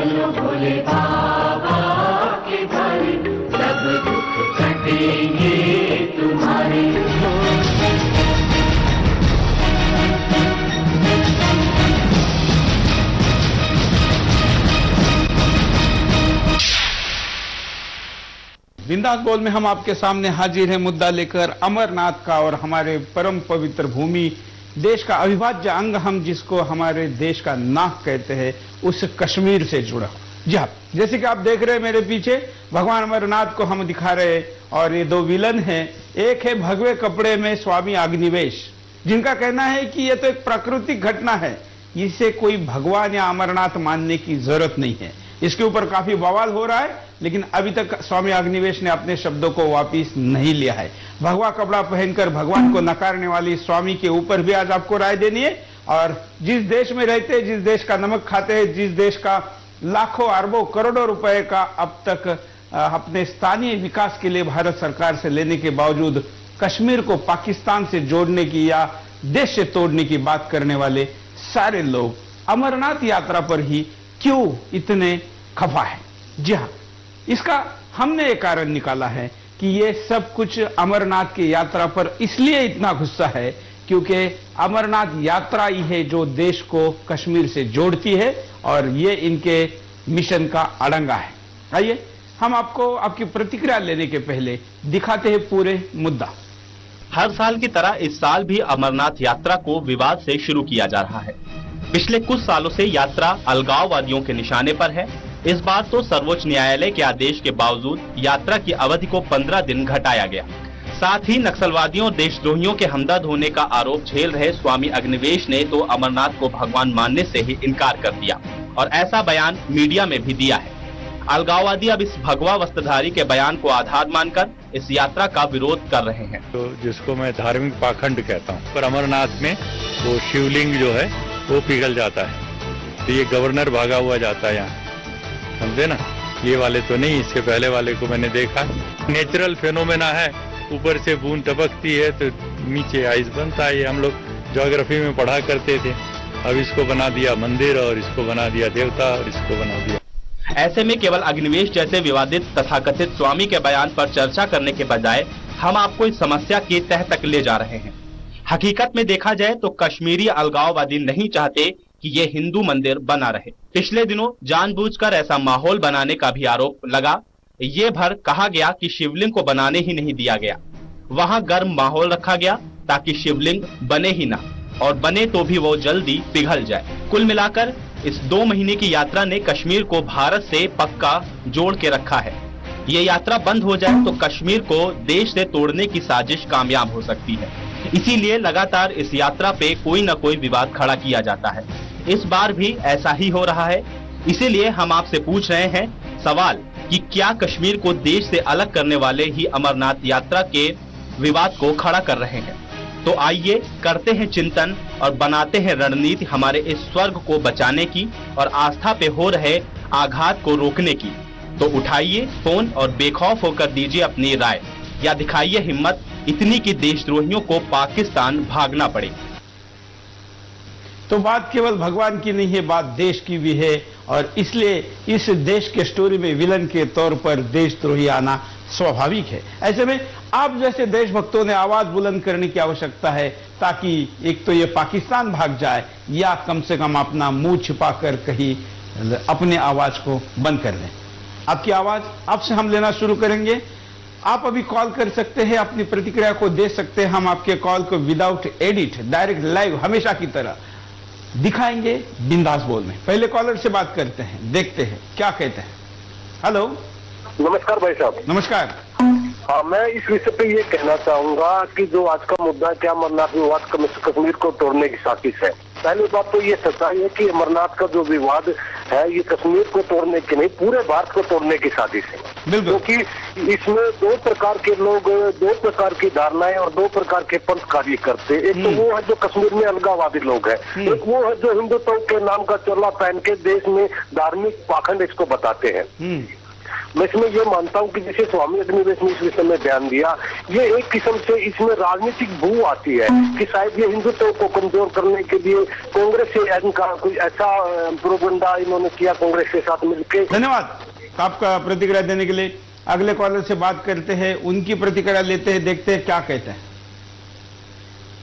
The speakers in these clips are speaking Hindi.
चलो भोले बाबा के द्वारे, सब दुख कटेंगे तुम्हारे। बिंदास बोल में हम आपके सामने हाजिर हैं मुद्दा लेकर अमरनाथ का, और हमारे परम पवित्र भूमि, देश का अविभाज्य अंग, हम जिसको हमारे देश का नाक कहते हैं, उस कश्मीर से जुड़ा। जी हाँ, जैसे कि आप देख रहे हैं मेरे पीछे भगवान अमरनाथ को हम दिखा रहे हैं, और ये दो विलन हैं। एक है भगवे कपड़े में स्वामी अग्निवेश, जिनका कहना है कि ये तो एक प्राकृतिक घटना है, इसे कोई भगवान या अमरनाथ मानने की जरूरत नहीं है। इसके ऊपर काफी बवाल हो रहा है, लेकिन अभी तक स्वामी अग्निवेश ने अपने शब्दों को वापिस नहीं लिया है। भगवा कपड़ा पहनकर भगवान को नकारने वाली स्वामी के ऊपर भी आज आपको राय देनी है। और जिस देश में रहते हैं, जिस देश का नमक खाते हैं, जिस देश का लाखों अरबों करोड़ों रुपए का अब तक अपने स्थानीय विकास के लिए भारत सरकार से लेने के बावजूद कश्मीर को पाकिस्तान से जोड़ने की या देश से तोड़ने की बात करने वाले सारे लोग अमरनाथ यात्रा पर ही क्यों इतने खफा है। जी हाँ, इसका हमने एक कारण निकाला है कि ये सब कुछ अमरनाथ की यात्रा पर इसलिए इतना गुस्सा है क्योंकि अमरनाथ यात्रा ही है जो देश को कश्मीर से जोड़ती है, और ये इनके मिशन का अड़ंगा है। आइए हम आपको आपकी प्रतिक्रिया लेने के पहले दिखाते हैं पूरे मुद्दा। हर साल की तरह इस साल भी अमरनाथ यात्रा को विवाद से शुरू किया जा रहा है। पिछले कुछ सालों से यात्रा अलगाववादियों के निशाने पर है। इस बार तो सर्वोच्च न्यायालय के आदेश के बावजूद यात्रा की अवधि को 15 दिन घटाया गया। साथ ही नक्सलवादियों और देशद्रोहियों के हमदर्द होने का आरोप झेल रहे स्वामी अग्निवेश ने तो अमरनाथ को भगवान मानने से ही इनकार कर दिया, और ऐसा बयान मीडिया में भी दिया है। अलगाववादी अब इस भगवा वस्त्रधारी के बयान को आधार मानकर इस यात्रा का विरोध कर रहे हैं। तो जिसको मैं धार्मिक पाखंड कहता हूँ, पर अमरनाथ में वो शिवलिंग जो है वो पिघल जाता है, तो ये गवर्नर भागा हुआ जाता है यहाँ, समझे ना। ये वाले तो नहीं, इसके पहले वाले को मैंने देखा। नेचुरल फेनोमेना है, ऊपर से बूंद टपकती है तो नीचे आइस बनता है। ये हम लोग ज्योग्राफी में पढ़ा करते थे। अब इसको बना दिया मंदिर, और इसको बना दिया देवता, और इसको बना दिया। ऐसे में केवल अग्निवेश जैसे विवादित तथाकथित स्वामी के बयान पर चर्चा करने के बजाय हम आपको इस समस्या के तह तक ले जा रहे हैं। हकीकत में देखा जाए तो कश्मीरी अलगाववादी नहीं चाहते कि ये हिंदू मंदिर बना रहे। पिछले दिनों जानबूझकर ऐसा माहौल बनाने का भी आरोप लगा। ये भर कहा गया कि शिवलिंग को बनाने ही नहीं दिया गया, वहां गर्म माहौल रखा गया ताकि शिवलिंग बने ही ना, और बने तो भी वो जल्दी पिघल जाए। कुल मिलाकर इस 2 महीने की यात्रा ने कश्मीर को भारत से पक्का जोड़ के रखा है। ये यात्रा बंद हो जाए तो कश्मीर को देश से तोड़ने की साजिश कामयाब हो सकती है। इसीलिए लगातार इस यात्रा पे कोई न कोई विवाद खड़ा किया जाता है। इस बार भी ऐसा ही हो रहा है। इसीलिए हम आपसे पूछ रहे हैं सवाल कि क्या कश्मीर को देश से अलग करने वाले ही अमरनाथ यात्रा के विवाद को खड़ा कर रहे हैं? तो आइए करते हैं चिंतन और बनाते हैं रणनीति हमारे इस स्वर्ग को बचाने की और आस्था पे हो रहे आघात को रोकने की। तो उठाइए फोन और बेखौफ होकर दीजिए अपनी राय, या दिखाइए हिम्मत इतनी कि देशद्रोहियों को पाकिस्तान भागना पड़े। तो बात केवल भगवान की नहीं है, बात देश की भी है, और इसलिए इस देश के स्टोरी में विलन के तौर पर देशद्रोही आना स्वाभाविक है। ऐसे में आप जैसे देशभक्तों ने आवाज बुलंद करने की आवश्यकता है, ताकि एक तो ये पाकिस्तान भाग जाए, या कम से कम अपना मुंह छिपाकर कहीं अपने आवाज को बंद कर लें। आपकी आवाज आपसे हम लेना शुरू करेंगे। आप अभी कॉल कर सकते हैं, अपनी प्रतिक्रिया को दे सकते हैं। हम आपके कॉल को विदाउट एडिट, डायरेक्ट लाइव हमेशा की तरह दिखाएंगे बिंदास बोल में। पहले कॉलर से बात करते हैं, देखते हैं क्या कहते हैं। हेलो, नमस्कार भाई साहब। नमस्कार। हाँ, मैं इस विषय पे ये कहना चाहूंगा कि जो आज का मुद्दा है क्या अमरनाथ विवाद कश्मीर को तोड़ने की साजिश है। पहली बात तो ये सच्चाई है कि अमरनाथ का जो विवाद है ये कश्मीर को तोड़ने की नहीं, पूरे भारत को तोड़ने की साजिश है। क्योंकि इसमें 2 प्रकार के लोग, 2 प्रकार की धारणाएं और 2 प्रकार के पंथ कार्य करते हैं। एक तो वो है जो कश्मीर में अलगाववादी लोग हैं, एक वो है जो हिंदुत्व के नाम का चोला पहन के देश में धार्मिक पाखंड इसको बताते हैं। मैं इसमें ये मानता हूँ कि जैसे स्वामी अग्निवेश ने इस विषय में बयान दिया, ये एक किस्म से इसमें राजनीतिक बू आती है कि शायद ये हिंदुत्व को कमजोर करने के लिए कांग्रेस से इनका कोई ऐसा प्रोपगंडा इन्होंने किया कांग्रेस के साथ मिलकर। धन्यवाद आपका प्रतिक्रिया देने के लिए। अगले कॉलर से बात करते हैं, उनकी प्रतिक्रिया लेते हैं, देखते हैं क्या कहते हैं।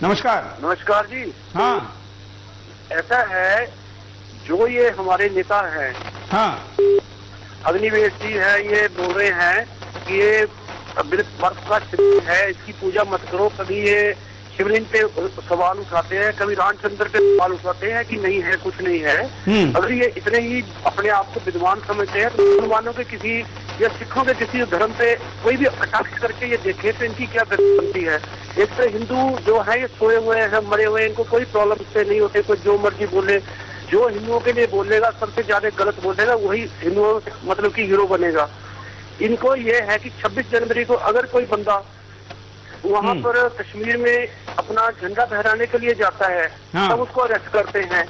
नमस्कार। नमस्कार जी। हाँ, ऐसा है, जो ये हमारे नेता हैं, हाँ, अग्निवेश जी है, ये बोल रहे हैं कि ये बर्फ का शिवलिंग है, इसकी पूजा मत करो। कभी ये शिवलिंग पे सवाल उठाते हैं, कभी रामचंद्र पे सवाल उठाते हैं कि नहीं है, कुछ नहीं है। अगर ये इतने ही अपने आप को विद्वान समझते हैं तो मुसलमानों के किसी या सिखों के किसी धर्म पे कोई भी कटाक्ष करके ये देखे तो इनकी क्या गति बनती है। एक तो हिंदू जो है ये सोए हुए हैं, मरे हुए हैं, इनको कोई प्रॉब्लम इससे नहीं होते, कोई जो मर्जी बोले। जो हिंदुओं के लिए बोलेगा सबसे ज्यादा गलत बोलेगा वही हिंदुओं मतलब कि हीरो बनेगा। इनको ये है कि 26 जनवरी को अगर कोई बंदा वहाँ पर कश्मीर में अपना झंडा फहराने के लिए जाता है तब उसको अरेस्ट करते हैं।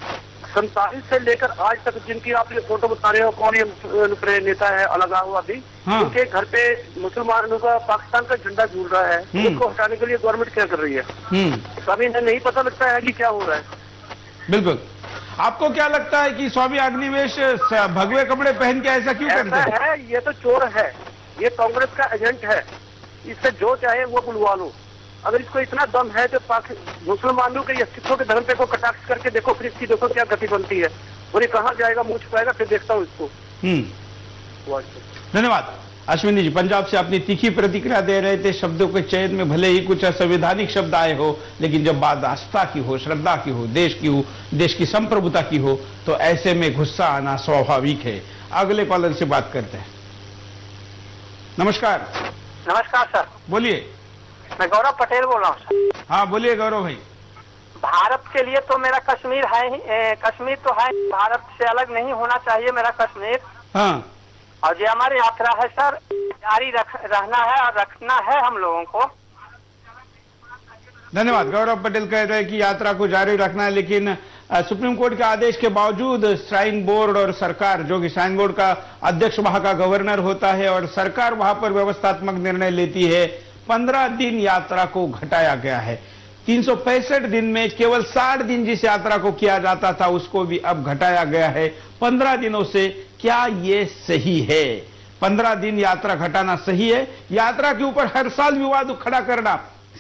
47 से लेकर आज तक जिनकी आप ये फोटो बता रहे हो, कौन ये नेता है अलगाववादी, उनके घर पे मुसलमानों का पाकिस्तान का झंडा झूल रहा है, उसको हटाने के लिए गवर्नमेंट क्या कर रही है? कभी इन्हें नहीं पता लगता है कि क्या हो रहा है। बिल्कुल। आपको क्या लगता है कि स्वामी अग्निवेश भगवे कपड़े पहन के ऐसा क्यों करते हैं? ये तो चोर है, ये कांग्रेस का एजेंट है, इससे जो चाहे वो बुलवा लो। अगर इसको इतना दम है तो मुसलमानों के या सिखों के धर्म पे को कटाक्ष करके देखो, फिर इसकी देखो क्या गति बनती है और ये कहाँ जाएगा, मुँह छुपाएगा, फिर देखता हूँ इसको। धन्यवाद। अश्विनी जी पंजाब से अपनी तीखी प्रतिक्रिया दे रहे थे। शब्दों के चयन में भले ही कुछ असंवैधानिक शब्द आए हो, लेकिन जब बात आस्था की हो, श्रद्धा की हो, देश की हो, देश की संप्रभुता की हो, तो ऐसे में गुस्सा आना स्वाभाविक है। अगले कॉलर से बात करते हैं। नमस्कार। नमस्कार सर। बोलिए। मैं गौरव पटेल बोल रहा हूँ सर। हाँ बोलिए गौरव भाई। भारत के लिए तो मेरा कश्मीर है ही, कश्मीर तो है, भारत से अलग नहीं होना चाहिए मेरा कश्मीर। हाँ। और जो हमारी यात्रा है सर, जारी रहना है और रखना है हम लोगों को। धन्यवाद। गौरव पटेल कह रहे हैं कि यात्रा को जारी रखना है, लेकिन सुप्रीम कोर्ट के आदेश के बावजूद श्राइन बोर्ड और सरकार, जो कि श्राइन बोर्ड का अध्यक्ष वहां का गवर्नर होता है और सरकार वहां पर व्यवस्थात्मक निर्णय लेती है, 15 दिन यात्रा को घटाया गया है। 365 दिन में केवल 60 दिन जिस यात्रा को किया जाता था उसको भी अब घटाया गया है 15 दिनों से। क्या ये सही है? 15 दिन यात्रा घटाना सही है? यात्रा के ऊपर हर साल विवाद खड़ा करना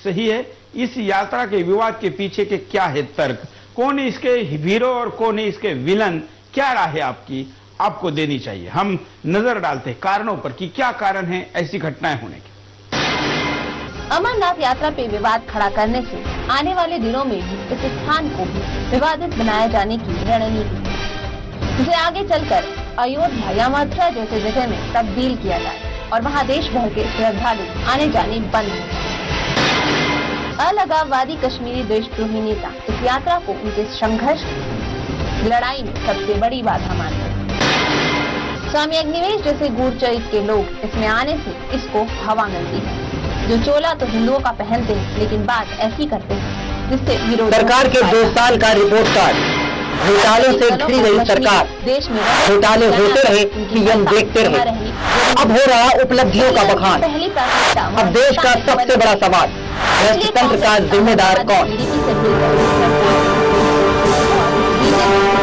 सही है? इस यात्रा के विवाद के पीछे के क्या है तर्क? कौन है इसके हीरो और कौन है इसके विलन? क्या राय है आपकी? आपको देनी चाहिए। हम नजर डालते हैं कारणों पर कि क्या कारण है ऐसी घटनाएं होने के। अमरनाथ यात्रा पे विवाद खड़ा करने से आने वाले दिनों में भी इस स्थान को भी विवादित बनाए जाने की रणनीति है, जिसे आगे चलकर अयोध्या या मथुरा जैसे जगह में तब्दील किया जाए और वहां देश भर के श्रद्धालु आने जाने बंद हो जाए। अलगाववादी कश्मीरी देशद्रोही नेता इस यात्रा को उनके संघर्ष लड़ाई में सबसे बड़ी बाधा मानते हैं। स्वामी अग्निवेश जैसे गूढ़चरित्र के लोग इसमें आने से इसको हवा मिलती है। जो चोला तो हिंदुओं का पहनते हैं, लेकिन बात ऐसी करते हैं जिससे विरोध। सरकार के 2 साल का रिपोर्ट कार्ड घोटालों से घिरी रही सरकार, देश में घोटाले होते रहे कि हम देखते रहे। अब हो रहा उपलब्धियों का बखान। पहली प्राथमिकता अब देश का सबसे बड़ा सवाल, तंत्र का जिम्मेदार कौन?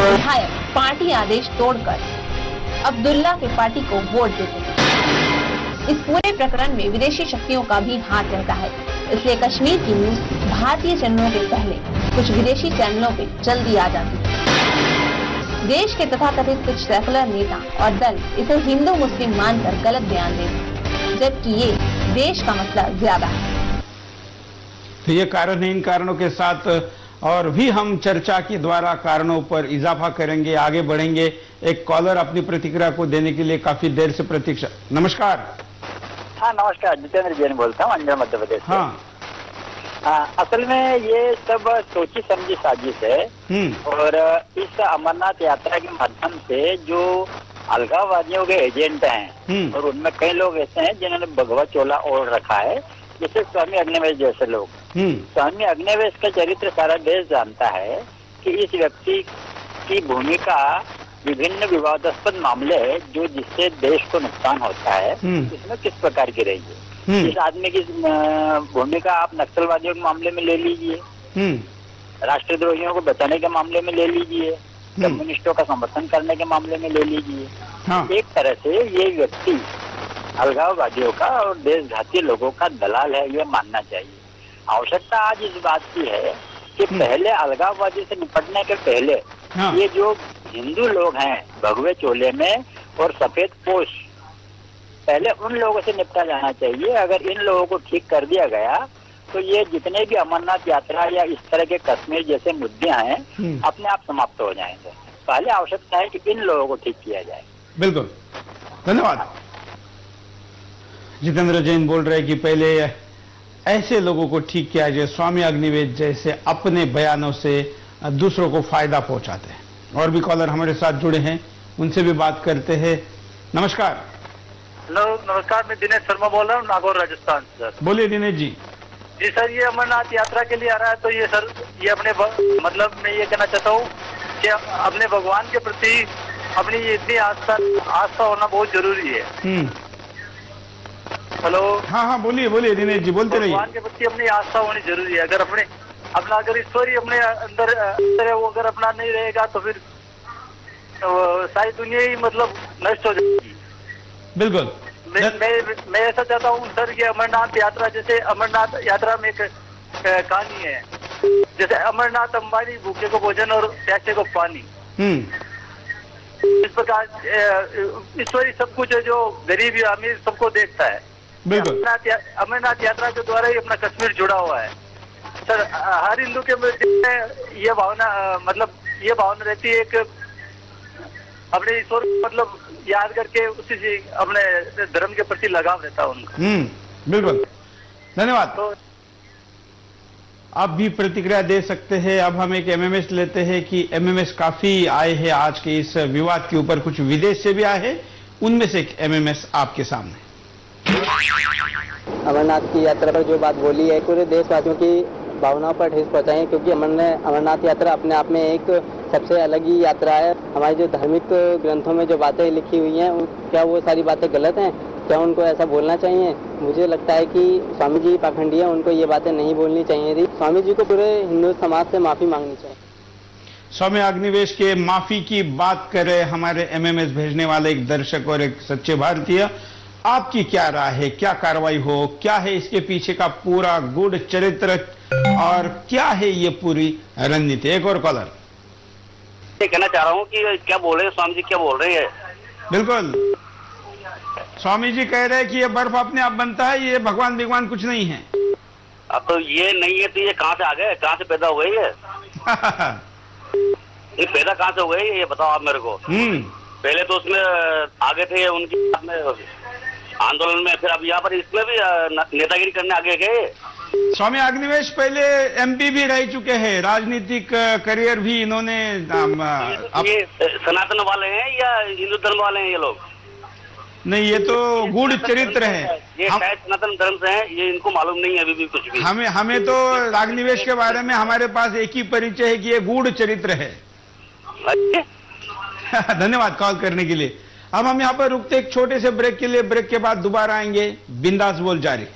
विधायक पार्टी आदेश तोड़कर अब्दुल्ला के पार्टी को वोट देते हैं। इस पूरे प्रकरण में विदेशी शक्तियों का भी हाथ रहता है, इसलिए कश्मीर की न्यूज भारतीय चैनलों के पहले कुछ विदेशी चैनलों पे जल्दी आ जाती है। देश के तथाकथित कुछ सेकुलर नेता और दल इसे हिंदू मुस्लिम मानकर गलत बयान देते हैं, जबकि ये देश का मसला ज्यादा है। तो ये कारण है। इन कारणों के साथ और भी हम चर्चा के द्वारा कारणों पर इजाफा करेंगे, आगे बढ़ेंगे। एक कॉलर अपनी प्रतिक्रिया को देने के लिए काफी देर से प्रतीक्षा। नमस्कार। हाँ नमस्कार, जितेंद्र जैन बोलता हूँ, अंजड़ मध्य प्रदेश से। हाँ। असल में ये सब सोची समझी साजिश है और इस अमरनाथ यात्रा के माध्यम से जो अलगाववादियों के एजेंट हैं और उनमें कई लोग ऐसे हैं जिन्होंने भगवा चोला ओढ़ रखा है, जैसे स्वामी अग्निवेश जैसे लोग। स्वामी अग्निवेश का चरित्र सारा देश जानता है कि इस व्यक्ति की भूमिका विभिन्न विवादास्पद मामले हैं जो जिससे देश को नुकसान होता है, इसमें किस प्रकार की रही है। इस आदमी की भूमिका आप नक्सलवादियों के मामले में ले लीजिए, राष्ट्रद्रोहियों को बचाने के मामले में ले लीजिए, कम्युनिस्टों का समर्थन करने के मामले में ले लीजिए। एक तरह से ये व्यक्ति अलगाववादियों का और देशघाती लोगों का दलाल है, ये मानना चाहिए। आवश्यकता आज इस बात की है कि पहले अलगाववादी से निपटने के पहले ये जो हिंदू लोग हैं भगवे चोले में और सफेद पोश, पहले उन लोगों से निपटा जाना चाहिए। अगर इन लोगों को ठीक कर दिया गया तो ये जितने भी अमरनाथ यात्रा या इस तरह के कश्मीर जैसे मुद्दे हैं अपने आप समाप्त हो जाएंगे। पहले आवश्यकता है कि इन लोगों को ठीक किया जाए। बिल्कुल, धन्यवाद। जितेंद्र जैन बोल रहे हैं कि पहले ऐसे लोगों को ठीक किया जाए, स्वामी अग्निवेश जैसे अपने बयानों से दूसरों को फायदा पहुंचाते हैं। और भी कॉलर हमारे साथ जुड़े हैं, उनसे भी बात करते हैं। नमस्कार। हेलो, नमस्कार। मैं दिनेश शर्मा बोल रहा हूँ, नागौर, राजस्थान से। सर बोलिए दिनेश जी। जी सर, ये अमरनाथ यात्रा के लिए आ रहा है तो ये सर ये अपने मतलब मैं ये कहना चाहता हूँ कि अपने भगवान के प्रति अपनी इतनी आस्था होना बहुत जरूरी है। हेलो। हाँ, बोलिए बोलिए दिनेश जी, बोलते रहिए। भगवान के प्रति अपनी आस्था होनी जरूरी है। अगर अपना अगर ईश्वरी अपने अंदर है वो अगर अपना नहीं रहेगा तो फिर सारी दुनिया ही मतलब नष्ट हो जाएगी। बिल्कुल। मैं ऐसा चाहता हूँ सर, ये अमरनाथ यात्रा, जैसे अमरनाथ यात्रा में एक कहानी है, जैसे अमरनाथ अंबानी भूखे को भोजन और प्यासे को पानी। इस प्रकार ईश्वरी सब कुछ है, जो गरीब या अमीर सबको देखता है। अमरनाथ यात्रा के द्वारा ही अपना कश्मीर जुड़ा हुआ है सर। हर हिंदू के में ये भावना मतलब ये भावना रहती है कि अपने ईश्वर मतलब याद करके उसी से अपने धर्म के प्रति लगाव रहता है उनका। बिल्कुल, धन्यवाद। तो आप भी प्रतिक्रिया दे सकते हैं। अब हम एक एमएमएस लेते हैं कि एमएमएस काफी आए हैं आज के इस विवाद के ऊपर, कुछ विदेश से भी आए हैं, उनमें से एक एमएमएस आपके सामने। अमरनाथ की यात्रा पर जो बात बोली है, पूरे देशवासियों की भावनाओं पर ठेस पहुंचाई है, क्योंकि अमरनाथ यात्रा अपने आप में एक सबसे अलग ही यात्रा है। हमारे जो धार्मिक ग्रंथों में जो बातें लिखी हुई हैं, क्या वो सारी बातें गलत हैं? क्या उनको ऐसा बोलना चाहिए? मुझे लगता है कि स्वामी जी पाखंडी हैं, उनको ये बातें नहीं बोलनी चाहिए थी। स्वामी जी को पूरे हिंदू समाज से माफी मांगनी चाहिए। स्वामी अग्निवेश के माफी की बात करे हमारे एमएमएस भेजने वाले एक दर्शक और एक सच्चे भारतीय। आपकी क्या राय है? क्या कार्रवाई हो? क्या है इसके पीछे का पूरा गूढ़ चरित्र और क्या है ये पूरी रणनीति? एक और कॉलर। कहना चाह रहा हूँ कि क्या बोल रहे हैं स्वामी जी, क्या बोल रहे हैं? बिल्कुल, स्वामी जी कह रहे हैं कि ये बर्फ अपने आप बनता है, ये भगवान कुछ नहीं है। अब तो ये नहीं है तो ये कहाँ से आ गए, कहाँ से पैदा हो गई है? ये पैदा कहाँ से हो गई ये बताओ आप मेरे को। पहले तो उसमें आगे थे उनकी आंदोलन में, फिर अब यहाँ पर इसमें भी नेतागिरी करने आगे गए। स्वामी अग्निवेश पहले एमपी भी रह चुके हैं, राजनीतिक करियर भी इन्होंने। ये सनातन वाले हैं या हिंदू धर्म वाले हैं ये लोग? नहीं, ये तो गूढ़ चरित्र है। ये शायद सनातन धर्म से हैं, ये इनको मालूम नहीं है अभी भी कुछ भी। हमें तो अग्निवेश के बारे में हमारे पास एक ही परिचय है कि ये गूढ़ चरित्र है। धन्यवाद कॉल करने के लिए। अब हम यहाँ पर रुकते एक छोटे से ब्रेक के लिए, ब्रेक के बाद दोबारा आएंगे। बिंदास बोल जारी।